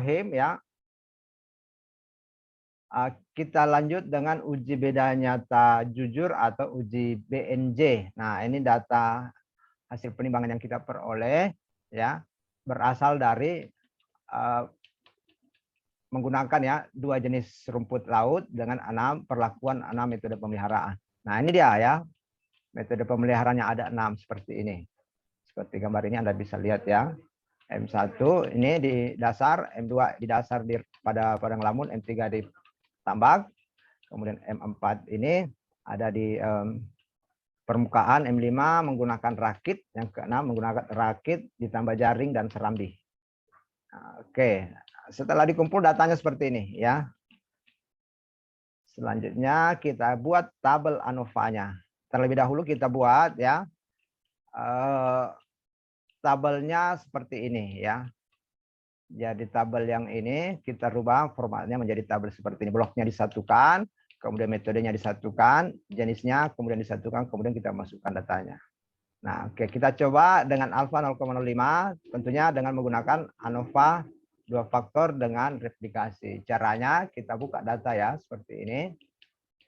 ya. Kita lanjut dengan uji beda nyata jujur atau uji BNJ. Nah, ini data hasil penimbangan yang kita peroleh ya, berasal dari menggunakan ya 2 jenis rumput laut dengan 6 perlakuan 6 metode pemeliharaan. Nah, ini dia ya. Metode pemeliharaannya ada 6 seperti ini. Seperti gambar ini Anda bisa lihat ya. M1 ini di dasar, M2 di dasar pada padang lamun, M3 di tambak. Kemudian M4 ini ada di permukaan, M5 menggunakan rakit, yang ke-6 menggunakan rakit ditambah jaring dan serambi. Nah, oke, setelah dikumpul datanya seperti ini ya. Selanjutnya kita buat tabel ANOVA-nya. Terlebih dahulu kita buat ya tabelnya seperti ini ya. Jadi tabel yang ini kita rubah formatnya menjadi tabel seperti ini. Bloknya disatukan, kemudian metodenya disatukan, jenisnya kemudian disatukan, kemudian kita masukkan datanya. Nah, oke, kita coba dengan alfa 0,05, tentunya dengan menggunakan ANOVA 2 faktor dengan replikasi. Caranya kita buka data ya, seperti ini.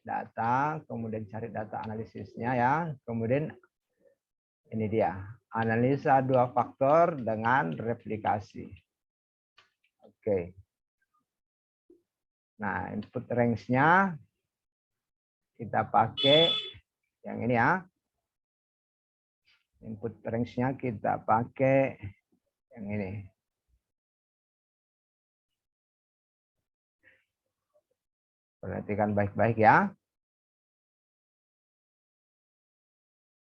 Data, kemudian cari data analisisnya ya. Kemudian ini dia, analisa 2 faktor dengan replikasi. Oke. Nah, input range-nya kita pakai yang ini ya. Input range-nya kita pakai yang ini. Perhatikan baik-baik ya.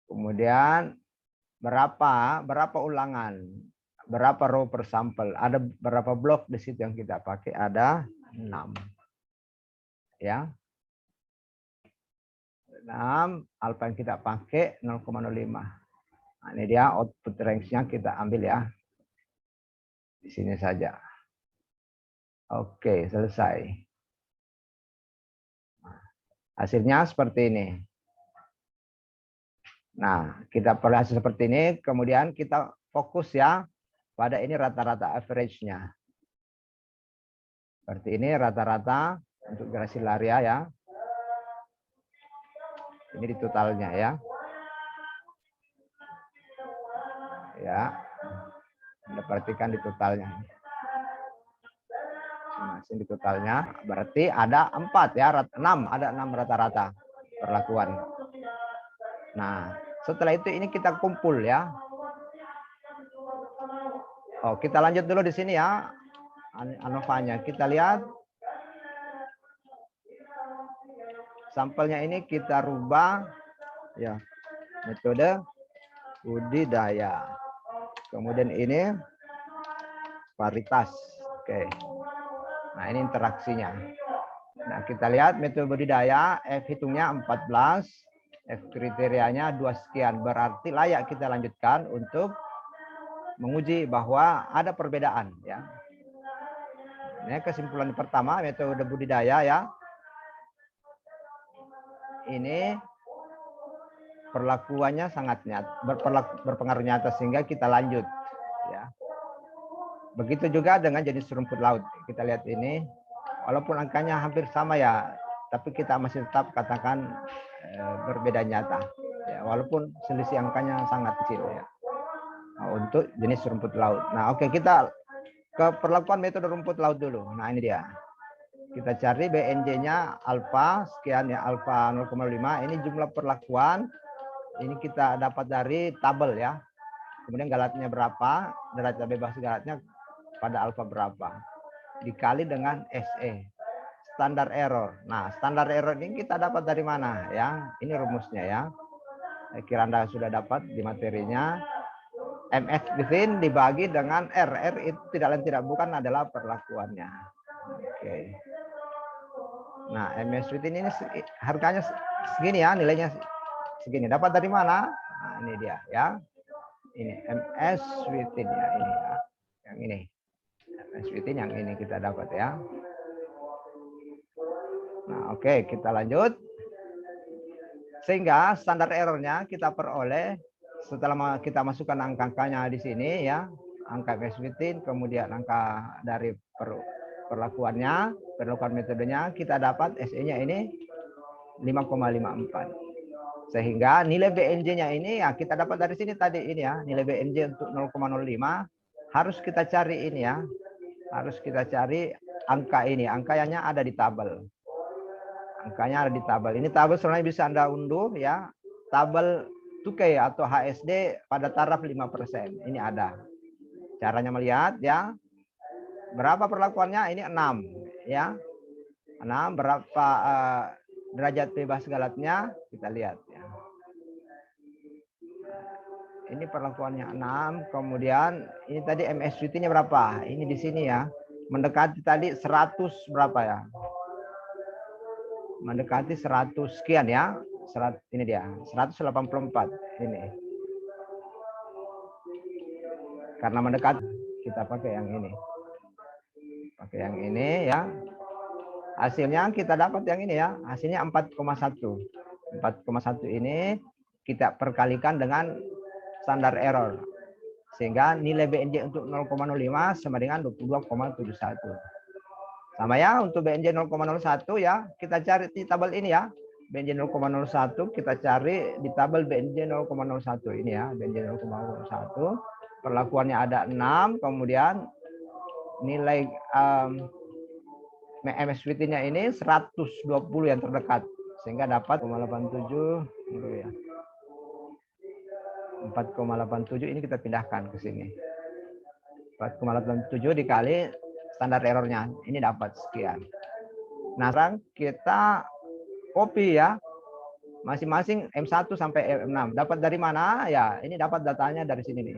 Kemudian berapa ulangan, berapa row per sampel, ada berapa blok di situ yang kita pakai, ada 6. Ya. 6, alfa yang kita pakai 0,05. Nah, ini dia output range-nya kita ambil ya. Di sini saja. Oke, selesai. Hasilnya seperti ini. Nah, kita peroleh hasil seperti ini, kemudian kita fokus ya pada ini rata-rata average-nya. Seperti ini rata-rata untuk Gracilaria ya. Ini di totalnya ya. Ya. Anda perhatikan di totalnya. Masih di totalnya berarti ada 4 ya, 6, ada 6 rata-rata perlakuan. Nah, setelah itu ini kita kumpul ya. Oh, kita lanjut dulu di sini ya. ANOVA-nya kita lihat. Sampelnya ini kita rubah ya. Metode budidaya. Kemudian ini paritas. Oke. Nah, ini interaksinya. Nah, kita lihat metode budidaya, F hitungnya 14, F kriterianya 2 sekian. Berarti layak kita lanjutkan untuk menguji bahwa ada perbedaan ya. Ini kesimpulan pertama metode budidaya ya. Ini perlakuannya sangat nyata, berpengaruh nyata sehingga kita lanjut ya. Begitu juga dengan jenis rumput laut. Kita lihat ini, walaupun angkanya hampir sama ya, tapi kita masih tetap katakan berbeda nyata. Ya, walaupun selisih angkanya sangat kecil ya. Nah, untuk jenis rumput laut. Nah, oke, kita ke perlakuan metode rumput laut dulu. Nah, ini dia. Kita cari BNJ-nya alfa sekian ya, alfa 0,5. Ini jumlah perlakuan. Ini kita dapat dari tabel ya. Kemudian galatnya berapa, derajat bebas galatnya pada alfa berapa. Dikali dengan SE. Standar error. Nah, standar error ini kita dapat dari mana ya? Ini rumusnya ya. Saya kira Anda sudah dapat di materinya. MS within dibagi dengan R. R itu tidak lain tidak bukan adalah perlakuannya. Oke. Nah, MS within ini harganya segini ya, nilainya segini. Dapat dari mana? Nah, ini dia ya. Ini MS within ya, ini ya. Yang ini. MS within yang ini kita dapat ya. Nah, oke, kita lanjut. Sehingga standar errornya kita peroleh setelah kita masukkan angka-angkanya di sini ya, angka MS Within, kemudian angka dari perlakuan metodenya, kita dapat SE-nya ini 5,54. Sehingga nilai BNJ-nya ini ya kita dapat dari sini tadi ini ya, nilai BNJ untuk 0,05 harus kita cari ini ya. Harus kita cari angka ini, angkanya ada di tabel. Angkanya ada di tabel. Ini tabel sebenarnya bisa Anda unduh ya. Tabel 2K atau HSD pada taraf 5%. Ini ada. Caranya melihat ya. Berapa perlakuannya? Ini 6 ya. 6 berapa derajat bebas galatnya? Kita lihat ya. Ini perlakuannya 6, kemudian ini tadi MS Within-nya berapa? Ini di sini ya. Mendekati tadi 100 berapa ya? Mendekati 100 sekian ya. Ini dia, 184 ini. Karena mendekat kita pakai yang ini. Pakai yang ini ya. Hasilnya kita dapat yang ini ya. Hasilnya 4,1. 4,1 ini kita perkalikan dengan standar error. Sehingga nilai BNJ untuk 0,05 sama dengan 22,71. Sama ya, untuk BNJ 0,01 ya, kita cari di tabel ini ya. BNJ 0,01 kita cari di tabel BNJ 0,01 ini ya, BNJ 0,01. Perlakuannya ada 6, kemudian nilai MS Within-nya ini 120 yang terdekat. Sehingga dapat 4,87 ya. 4,87 ini kita pindahkan ke sini. 4,87 dikali standar errornya. Ini dapat sekian. Nah, sekarang kita copy ya. Masing-masing M1 sampai M6. Dapat dari mana? Ya, ini dapat datanya dari sini nih.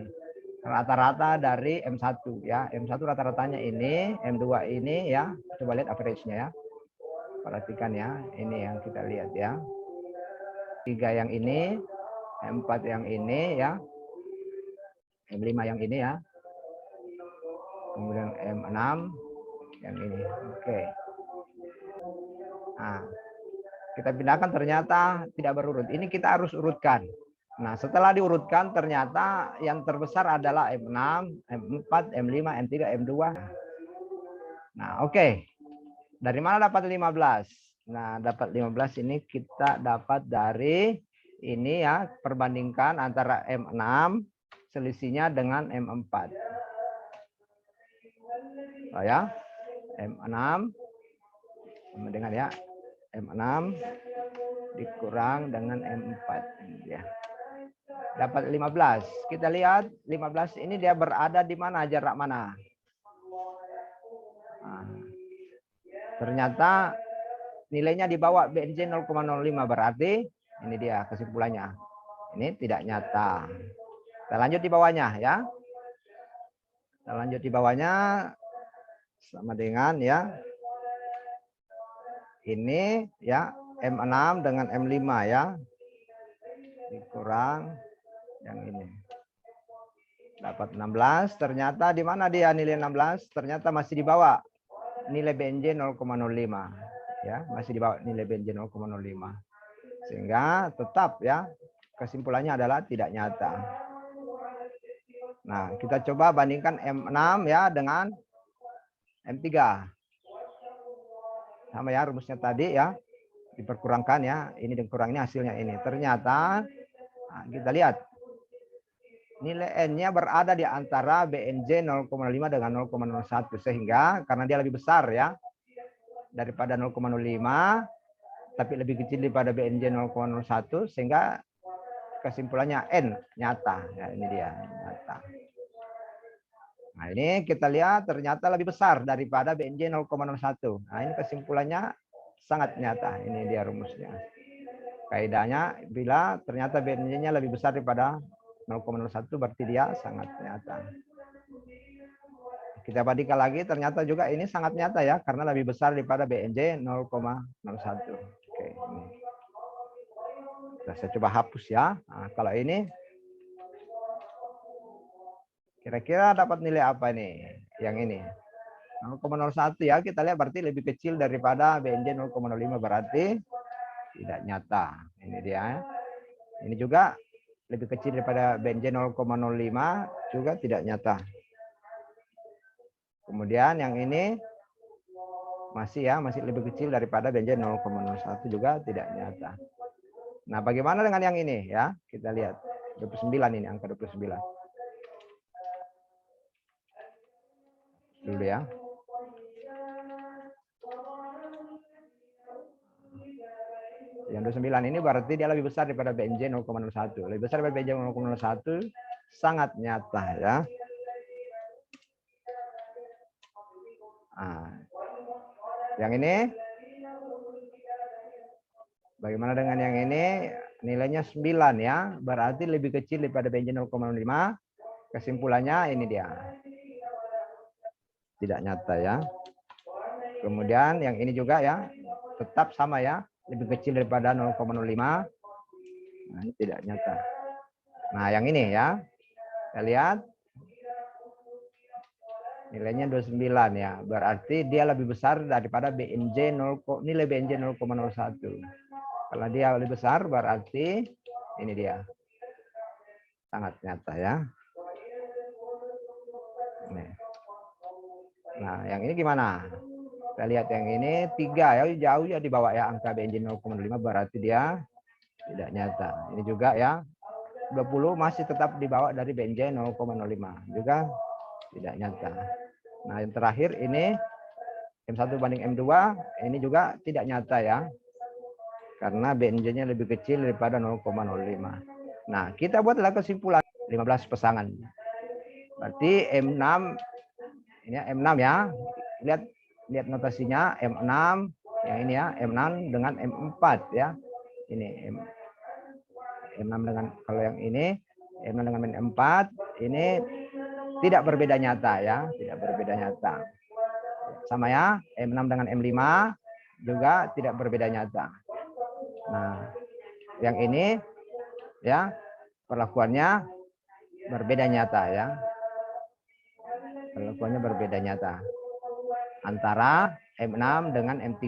Rata-rata dari M1 ya. M1 rata-ratanya ini, M2 ini ya. Coba lihat average-nya ya. Perhatikan ya. Ini yang kita lihat ya. 3 yang ini, M4 yang ini ya. M5 yang ini ya. Kemudian M6 yang ini. Oke. Nah, kita pindahkan ternyata tidak berurut. Ini kita harus urutkan. Nah, setelah diurutkan ternyata yang terbesar adalah M6, M4, M5, M3, M2. Nah, oke. Dari mana dapat 15? Nah, dapat 15 ini kita dapat dari ini ya, perbandingkan antara M6 selisihnya dengan M4. Oh ya, M6 sama dengan ya, M6 dikurang dengan M4 ya. Dapat 15. Kita lihat 15 ini dia berada di mana, jarak mana? Nah, ternyata nilainya di bawah BNJ 0,05 berarti ini dia kesimpulannya. Ini tidak nyata. Kita lanjut di bawahnya ya. Kita lanjut di bawahnya sama dengan ya. Ini ya M6 dengan M5 ya. Dikurang yang ini. Dapat 16. Ternyata di mana dia nilai 16? Ternyata masih di bawah nilai BNJ 0,05 ya, masih di bawah nilai BNJ 0,05. Sehingga tetap ya kesimpulannya adalah tidak nyata. Nah, kita coba bandingkan M6 ya dengan M3. Sama ya rumusnya tadi ya. Diperkurangkan ya, ini dikurangnya hasilnya ini. Ternyata nah, kita lihat nilai N-nya berada di antara BNJ 0,5 dengan 0,01 sehingga karena dia lebih besar ya daripada 0,05 tapi lebih kecil daripada BNJ 0,01 sehingga kesimpulannya N nyata ya, ini dia nyata. Nah, ini kita lihat ternyata lebih besar daripada BNJ 0,01. Nah, ini kesimpulannya sangat nyata. Ini dia rumusnya. Kaidahnya bila ternyata BNJ-nya lebih besar daripada 0,01 berarti dia sangat nyata. Kita bandingkan lagi ternyata juga ini sangat nyata ya karena lebih besar daripada BNJ 0,01. Oke, ini. Saya coba hapus ya. Nah, kalau ini kira-kira dapat nilai apa nih? Yang ini 0,01 ya, kita lihat berarti lebih kecil daripada BNJ 0,05 berarti tidak nyata. Ini dia. Ini juga lebih kecil daripada BNJ 0,05 juga tidak nyata. Kemudian yang ini masih lebih kecil daripada BNJ 0,01 juga tidak nyata. Nah, bagaimana dengan yang ini ya? Kita lihat 29 ini, angka 29. Dulu ya. Yang 29 ini berarti dia lebih besar daripada BNJ 0,01. Lebih besar daripada BNJ 0,01 sangat nyata ya. Nah, yang ini bagaimana dengan yang ini? Nilainya 9 ya, berarti lebih kecil daripada BNJ 0,05. Kesimpulannya ini dia. Tidak nyata ya. Kemudian yang ini juga ya, tetap sama ya, lebih kecil daripada 0,05. Nah, ini tidak nyata. Nah, yang ini ya. Kita lihat nilainya 29 ya. Berarti dia lebih besar daripada BNJ nilai BNJ 0,01. Kalau dia lebih besar berarti ini dia. Sangat nyata ya. Nah, yang ini gimana? Kita lihat yang ini 3 ya, jauh ya di bawah ya, angka BNJ 0,5 berarti dia tidak nyata. Ini juga ya. 20 masih tetap di bawah dari BNJ 0,05 juga tidak nyata. Nah, yang terakhir ini M1 banding M2 ini juga tidak nyata ya. Karena BNJ-nya lebih kecil daripada 0,05. Nah, kita buatlah kesimpulan 15 pasangan. Berarti M6 ini M6 ya. Lihat notasinya M6 yang ini ya, M6 dengan M4 ya. Ini M6 dengan, kalau yang ini M6 dengan M4 ini tidak berbeda nyata ya, tidak berbeda nyata. Sama ya, M6 dengan M5 juga tidak berbeda nyata. Nah, yang ini ya perlakuannya berbeda nyata ya. Perlakuannya berbeda nyata antara M6 dengan M3.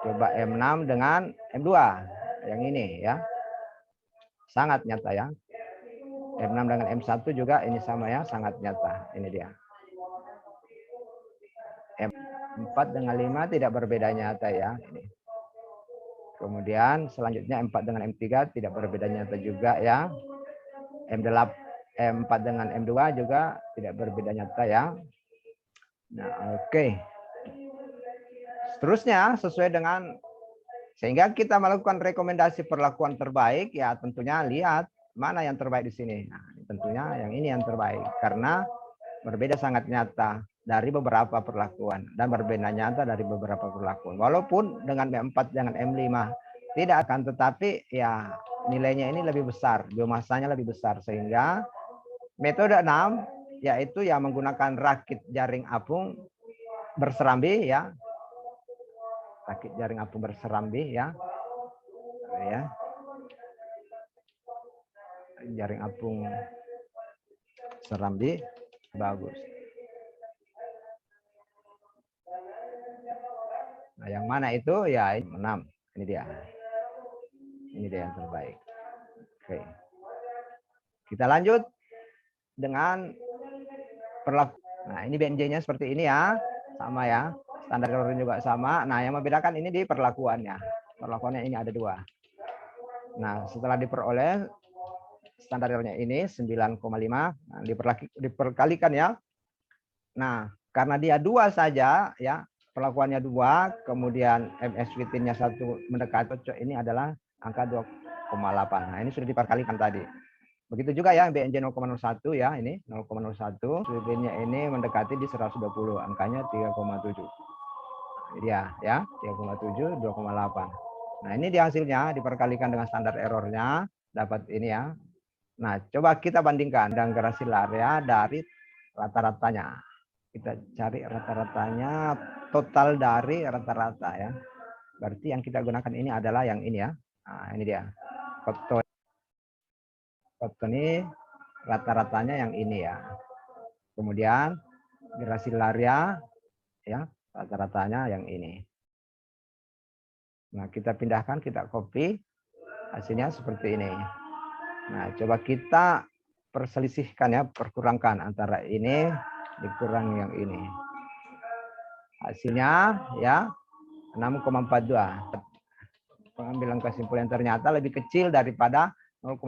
Coba M6 dengan M2 yang ini ya. Sangat nyata ya. M6 dengan M1 juga ini sama ya, sangat nyata. Ini dia. M4 dengan 5 tidak berbeda nyata ya. Ini. Kemudian selanjutnya M4 dengan M3 tidak berbeda nyata juga ya. M4 dengan M2 juga tidak berbeda nyata ya. Nah, oke. Seterusnya sesuai dengan, sehingga kita melakukan rekomendasi perlakuan terbaik ya, tentunya lihat mana yang terbaik di sini. Nah, tentunya yang ini yang terbaik karena berbeda sangat nyata dari beberapa perlakuan dan berbeda nyata dari beberapa perlakuan. Walaupun dengan M4 dengan M5 tidak akan, tetapi ya nilainya ini lebih besar, biomasanya lebih besar, sehingga metode 6 yaitu yang menggunakan rakit jaring apung berserambi ya. Rakit jaring apung berserambi ya. Ya. Jaring apung serambi bagus. Nah, yang mana itu ya 6. Ini dia. Ini dia yang terbaik. Oke. Kita lanjut dengan perlakuan. Nah, ini BNJ-nya seperti ini ya. Sama ya. Standar errornya juga sama. Nah, yang membedakan ini di perlakuannya. Perlakuannya ini ada 2. Nah, setelah diperoleh standar errornya ini 9,5. Nah, diperkalikan ya. Nah, karena dia 2 saja ya. Perlakuannya 2, kemudian MS within-nya 1 mendekati, ini adalah angka 2,8. Nah, ini sudah diperkalikan tadi. Begitu juga ya BNJ 0,01 ya, ini 0,01. Within-nya ini mendekati di 120, angkanya 3,7. Dia ya, 3,7, 2,8. Nah, ini di hasilnya diperkalikan dengan standar errornya, dapat ini ya. Nah, coba kita bandingkan dengan Gracil area dari rata-ratanya. Kita cari rata-ratanya, total dari rata-rata ya. Berarti yang kita gunakan ini adalah yang ini ya. Nah, ini dia. Foto ini rata-ratanya yang ini ya. Kemudian Gracilaria ya, rata-ratanya yang ini. Nah, kita pindahkan, kita copy. Hasilnya seperti ini. Nah, coba kita perselisihkan ya, perkurangkan antara ini dikurang yang ini. Hasilnya ya 6,42. Pengambilan kesimpulan ternyata lebih kecil daripada 0,05.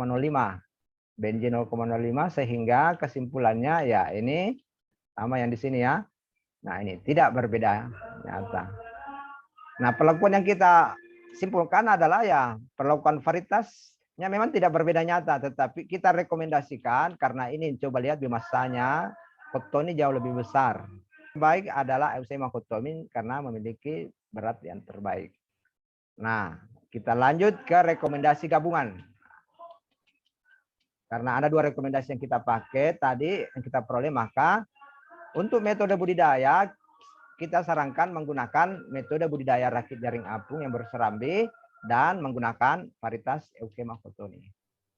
BNJ 0,05 sehingga kesimpulannya ya ini sama yang di sini ya. Nah, ini tidak berbeda nyata. Nah, perlakuan yang kita simpulkan adalah ya perlakuan varietasnya memang tidak berbeda nyata, tetapi kita rekomendasikan karena ini coba lihat biomasanya Cotomi jauh lebih besar. Terbaik adalah Eusebia Cotomi karena memiliki berat yang terbaik. Nah, kita lanjut ke rekomendasi gabungan. Karena ada 2 rekomendasi yang kita pakai tadi, yang kita peroleh, maka untuk metode budidaya, kita sarankan menggunakan metode budidaya rakit jaring apung yang berserambi dan menggunakan varietas Eusebia Cotomi.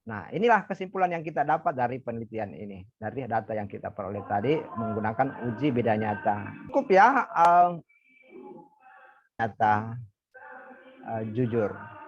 Nah, inilah kesimpulan yang kita dapat dari penelitian ini. Dari data yang kita peroleh tadi menggunakan uji beda nyata. Cukup ya, nyata, jujur.